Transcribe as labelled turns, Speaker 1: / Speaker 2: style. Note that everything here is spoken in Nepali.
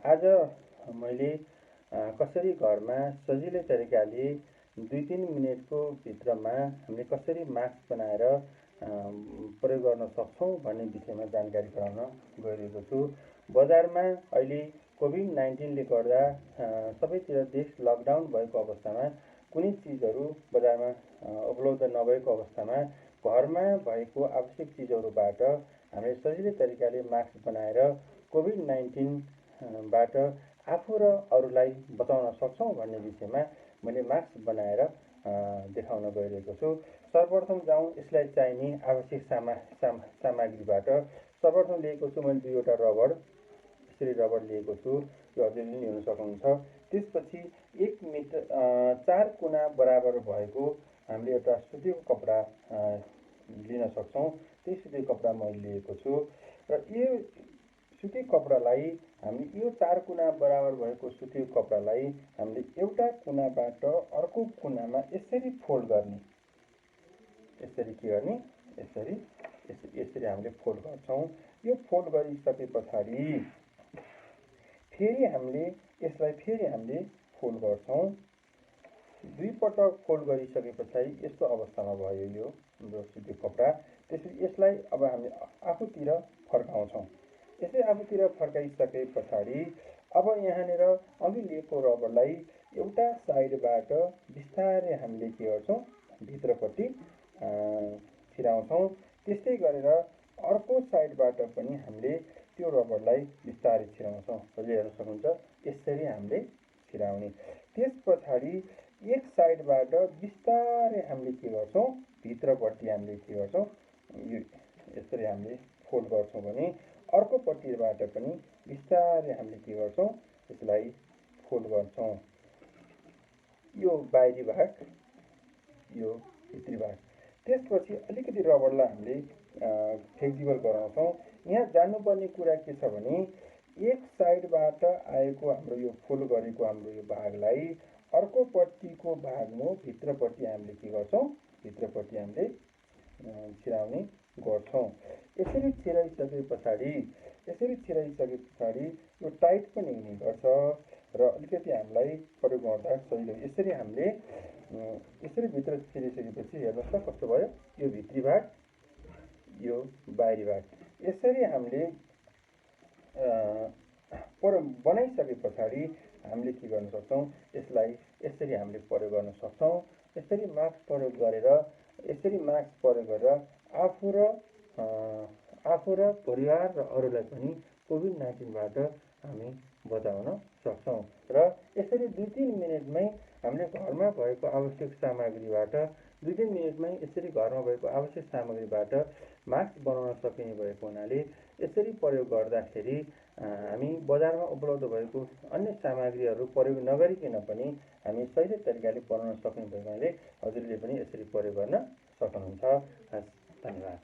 Speaker 1: आज मैले कसरी घरमा सजिलै तरिकाले 2-3 मिनेटको भित्रमा हामीले कसरी मास्क बनाएर प्रयोग गर्न सक्छौँ भन्ने विषयमा जानकारी गराउन गइरहेको छु। बजारमा अहिले कोभिड-19ले गर्दा सबैतिर देश लकडाउन भएको अवस्थामा कुनै चिजहरू बजारमा उपलब्ध नभएको अवस्थामा घरमा भएको आवश्यक चिजहरूबाट हामीले सजिलै तरिकाले मास्क बनाएर कोभिड-19 बाट आफू र अरूलाई बचाउन सक्छौँ भन्ने विषयमा मैले मास्क बनाएर देखाउन गइरहेको छु। सर्वप्रथम जाउँ यसलाई चाहिने आवश्यक सामग्रीबाट। सर्वप्रथम लिएको छु मैले 2वटा रबर, यसरी रबर लिएको छु, यो हजुरले पनि लिन सक्नुहुन्छ। त्यसपछि 1 मिटर 4 कुना बराबर भएको हामीले एउटा सुतीको कपडा लिन सक्छौँ। त्यही सुतीको कपडा मैले लिएको छु र यो सुतीको कपडालाई हामीले यो 4 कुना बराबर भएको सुतीको कपडालाई हामीले एउटा कुनाबाट अर्को कुनामा यसरी फोल्ड गर्ने। यसरी के गर्ने? यसरी हामीले फोल्ड गर्छौँ। यो फोल्ड गरिसके पछाडि फेरि हामीले फोल्ड गर्छौँ। 2 पटक फोल्ड गरिसके पछाडि यस्तो अवस्थामा भयो यो हाम्रो सुतीको कपडा। त्यसरी यसलाई अब हामी आफूतिर फर्काउँछौँ। यसै आफूतिर फर्काइसके पछाडि अब यहाँनिर अघि लिएको रबरलाई एउटा साइडबाट बिस्तारै हामीले के गर्छौँ? भित्रपट्टि छिराउँछौँ। त्यस्तै गरेर अर्को साइडबाट पनि हामीले त्यो रबरलाई बिस्तारै छिराउँछौँ। हजुरले हेर्न सक्नुहुन्छ यसरी हामीले छिराउने। त्यस पछाडि एक साइडबाट बिस्तारै हामीले के गर्छौँ? भित्रपट्टि हामीले के गर्छौँ? यसरी हामीले फोल्ड गर्छौँ भने अर्को पट्टिबाट पनि बिस्तारै हामीले के गर्छौँ? यसलाई फोल्ड गर्छौँ। यो बाहिरी भाग, यो भित्री भाग। त्यसपछि अलिकति रबरलाई हामीले फ्लेक्सिबल गराउँछौँ। यहाँ जान्नुपर्ने कुरा के छ भने एक साइडबाट आएको हाम्रो यो फोल्ड गरेको हाम्रो यो भागलाई अर्को पट्टिको भागमा भित्रपट्टि हामीले के गर्छौँ? भित्रपट्टि हामीले छिराउने गर्छौँ। यसरी छिराइसके पछाडि यो टाइट पनि हुने गर्छ र अलिकति हामीलाई प्रयोग गर्दा सजिलो। यसरी हामीले यसरी भित्र छिरिसकेपछि हेर्नुहोस् त कस्तो भयो? यो भित्री भाग, यो बाहिरी भाग। यसरी हामीले बनाइसके पछाडि हामीले के गर्न सक्छौँ? यसलाई यसरी हामीले प्रयोग गर्न सक्छौँ। यसरी मास्क प्रयोग गरेर आफू र परिवार र अरूलाई पनि कोभिड-19 बाट हामी बचाउन सक्छौँ। र यसरी 2-3 मिनेटमै हामीले घरमा भएको आवश्यक सामग्रीबाट 2-3 मिनेटमै यसरी घरमा भएको आवश्यक सामग्रीबाट मास्क बनाउन सकिने भएको हुनाले यसरी प्रयोग गर्दाखेरि हामी बजारमा उपलब्ध भएको अन्य सामग्रीहरू प्रयोग नगरिकन पनि हामी सही तरिकाले बनाउन सक्ने भएकाले हजुरले पनि यसरी प्रयोग गर्न सक्नुहुन्छ। धन्यवाद।